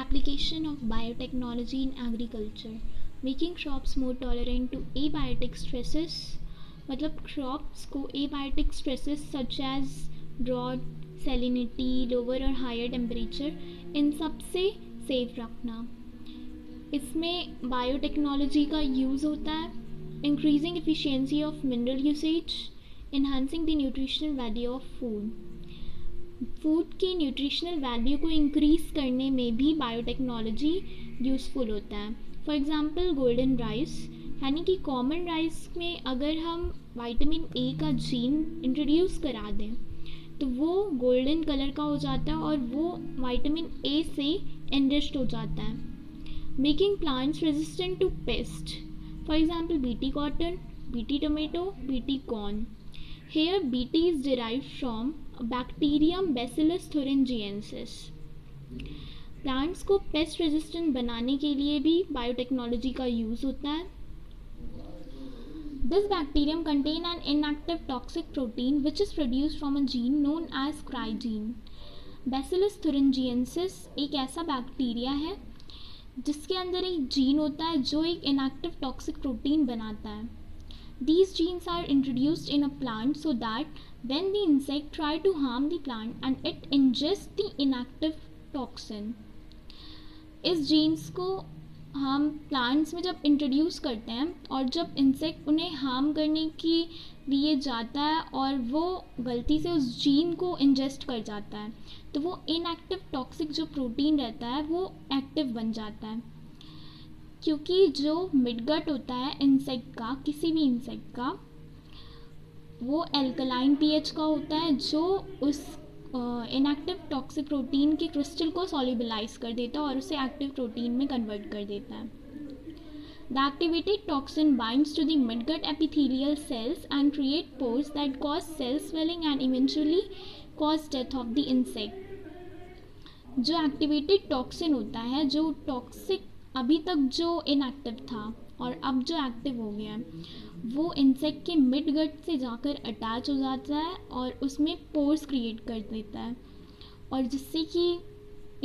application of biotechnology in agriculture, making crops more tolerant to abiotic stresses. मतलब crops को abiotic stresses such as drought, salinity, lower और higher temperature, इन सब से safe रखना. इसमें biotechnology का यूज़ होता है. Increasing efficiency of mineral usage, enhancing the nutritional value of food. Food की न्यूट्रिशनल वैल्यू को इंक्रीज़ करने में भी बायोटेक्नोलॉजी यूज़फुल होता है. फॉर एग्ज़ाम्पल गोल्डन राइस, यानी कि कॉमन राइस में अगर हम विटामिन ए का जीन इंट्रोड्यूस करा दें तो वो गोल्डन कलर का हो जाता है और वो विटामिन ए से एनरिच्ड हो जाता है. Making plants resistant to pest, for example BT cotton, BT tomato, BT corn. Here Bt is derived from Bacterium Bacillus thuringiensis. Plants को पेस्ट रेजिस्टेंट बनाने के लिए भी बायोटेक्नोलॉजी का यूज़ होता है. This bacterium contain an inactive toxic protein which is produced from a gene known as cry gene. Bacillus thuringiensis एक ऐसा बैक्टीरिया है जिसके अंदर एक जीन होता है जो एक इनएक्टिव टॉक्सिक प्रोटीन बनाता है. These genes are introduced in a plant so that when the insect try to harm the plant and it ingests the inactive toxin. इस जीन्स को हम प्लांट्स में जब इंट्रोड्यूस करते हैं और जब इंसेक्ट उन्हें हार्म करने के लिए जाता है और वो गलती से उस जीन को इंजेस्ट कर जाता है तो वो इनएक्टिव टॉक्सिक जो प्रोटीन रहता है वो एक्टिव बन जाता है. क्योंकि जो मिडगट होता है इंसेक्ट का, किसी भी इंसेक्ट का, वो एल्कलाइन पीएच का होता है जो उस इनएक्टिव टॉक्सिक प्रोटीन के क्रिस्टल को सॉल्युबलाइज कर देता है और उसे एक्टिव प्रोटीन में कन्वर्ट कर देता है. The activated toxin binds to the midgut epithelial cells and create pores that cause cell swelling and eventually cause death of the insect. जो एक्टिवेटेड टॉक्सिन होता है, जो टॉक्सिक अभी तक जो इनएक्टिव था और अब जो एक्टिव हो गया है, वो इंसेक्ट के मिड गट से जाकर अटैच हो जाता है और उसमें पोर्स क्रिएट कर देता है और जिससे कि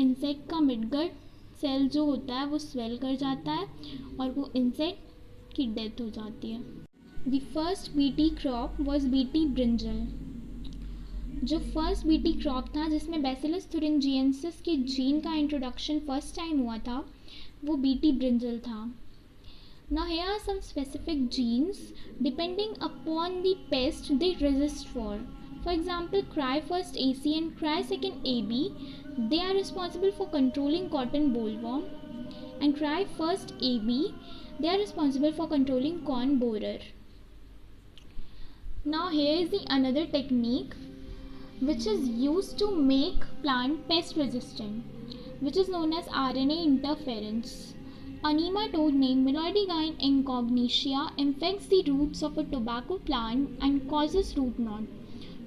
इंसेक्ट का मिड गट सेल जो होता है वो स्वेल कर जाता है और वो इंसेक्ट की डेथ हो जाती है. The first BT crop was BT brinjal. जो फर्स्ट बीटी क्रॉप था जिसमें बैसिलस थुरिंजिएंसिस के जीन का इंट्रोडक्शन फर्स्ट टाइम हुआ था वो बीटी ब्रिंजल था. Now here are some specific genes depending upon the pest they resist for. For example, cry first AC and cry second AB, they are responsible for controlling cotton bollworm, and cry first AB, they are responsible for controlling corn borer. Now here is the another technique which is used to make plant pest resistant, which is known as RNA interference. A nematode named Meloidegain incognitia infects the roots of a tobacco plant and causes root knot.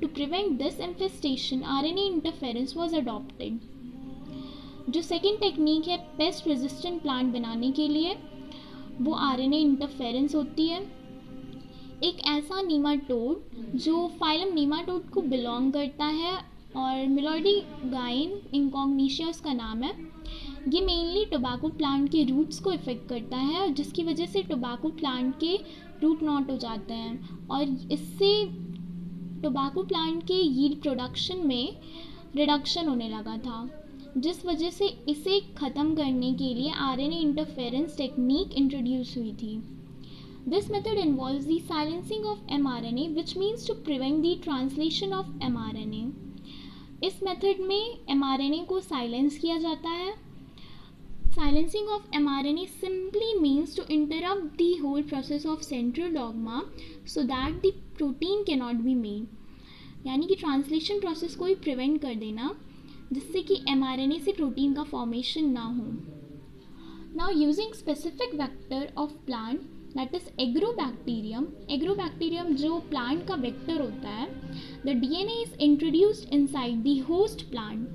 To prevent this infestation, RNA interference was adopted. जो second technique है pest resistant plant बनाने के लिए वो RNA interference होती है. एक ऐसा नीमाटोड जो फाइलम नीमाटोड को बिलोंग करता है और मेलोइडेगाइन इंकॉग्निशिया उसका नाम है. ये मेनली टोबैको प्लांट के रूट्स को इफ़ेक्ट करता है जिसकी वजह से टोबैको प्लांट के रूट नॉट हो जाते हैं और इससे टोबैको प्लांट के यील्ड प्रोडक्शन में रिडक्शन होने लगा था, जिस वजह से इसे ख़त्म करने के लिए RNA इंटरफेरेंस टेक्निक इंट्रोड्यूस हुई थी. This method involves the silencing of mRNA which means to prevent the translation of mRNA. इस मेथड में mRNA को साइलेंस किया जाता है. Silencing of mRNA simply means to interrupt the whole process of central dogma so that the protein cannot be made. यानी कि translation process को ही prevent कर देना जिससे कि mRNA से प्रोटीन का फॉर्मेशन ना हो. Now using specific vector of plant that is agrobacterium. Agrobacterium जो प्लांट का वेक्टर होता है, the DNA is introduced inside the host plant.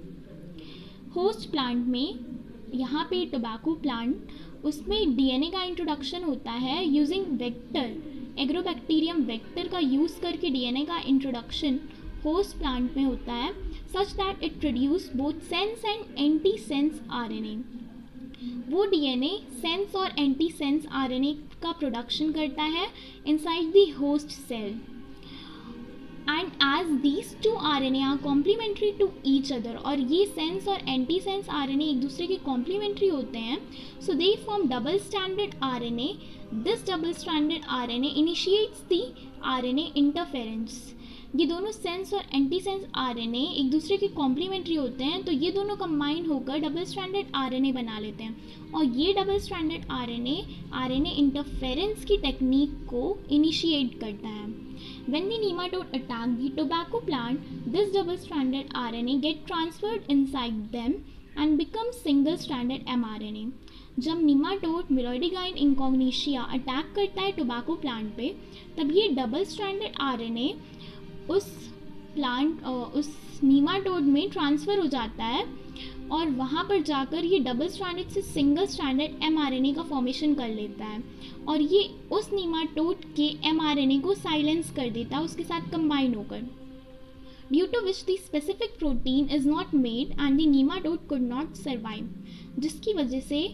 Host plant में यहाँ पे टोबैको प्लांट उसमें डीएनए का इंट्रोडक्शन होता है यूजिंग वेक्टर. एग्रोबैक्टीरियम वेक्टर का यूज़ करके डीएनए का इंट्रोडक्शन होस्ट प्लांट में होता है such that it produce both sense and antisense RNA. वो डीएनए सेंस और एंटी सेंस आरएनए का प्रोडक्शन करता है inside the host cell. And as these two RNA are complementary to each other, और ये सेंस और antisense RNA एक दूसरे के कॉम्प्लीमेंट्री होते हैं, so they form double stranded RNA. This double stranded RNA initiates the RNA interference. ये दोनों सेंस और एंटी सेंस आरएनए एक दूसरे के कॉम्प्लीमेंट्री होते हैं, तो ये दोनों कंबाइन होकर डबल स्टैंडर्ड आरएनए बना लेते हैं, और ये डबल स्टैंडर्ड आरएनए इंटरफेरेंस की टेक्निक को इनिशिएट करता है। When the nematode attack the tobacco plant, this double-stranded RNA get transferred inside them and becomes single-stranded mRNA. जब निमाटोड मिलोइडिगाइन इंकॉग्निशिया अटैक करता है टोबैको प्लांट पे, तब ये डबल स्ट्रैंडेड आरएनए उस नीमाटोड में ट्रांसफ़र हो जाता है, और वहाँ पर जाकर ये डबल स्ट्रैंडेड से सिंगल स्ट्रैंडेड एमआरएनए का फॉर्मेशन कर लेता है, और ये उस नीमाटोड के एमआरएनए को साइलेंस कर देता है उसके साथ कंबाइन होकर, due to which the specific protein is not made and the nematode could not survive. जिसकी वजह से,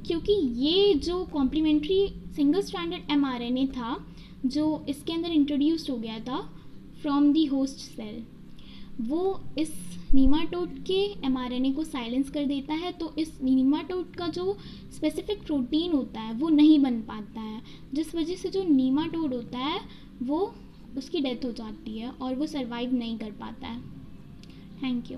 क्योंकि ये जो कॉम्प्लीमेंट्री सिंगल स्ट्रैंडेड एमआरएनए था जो इसके अंदर इंट्रोड्यूस्ड हो गया था फ्रॉम दी होस्ट सेल, वो इस नीमाटोड के एमआरएनए को साइलेंस कर देता है, तो इस नीमाटोड का जो स्पेसिफिक प्रोटीन होता है वो नहीं बन पाता है, जिस वजह से जो नीमाटोड होता है वो उसकी डेथ हो जाती है और वो सर्वाइव नहीं कर पाता है। Thank you.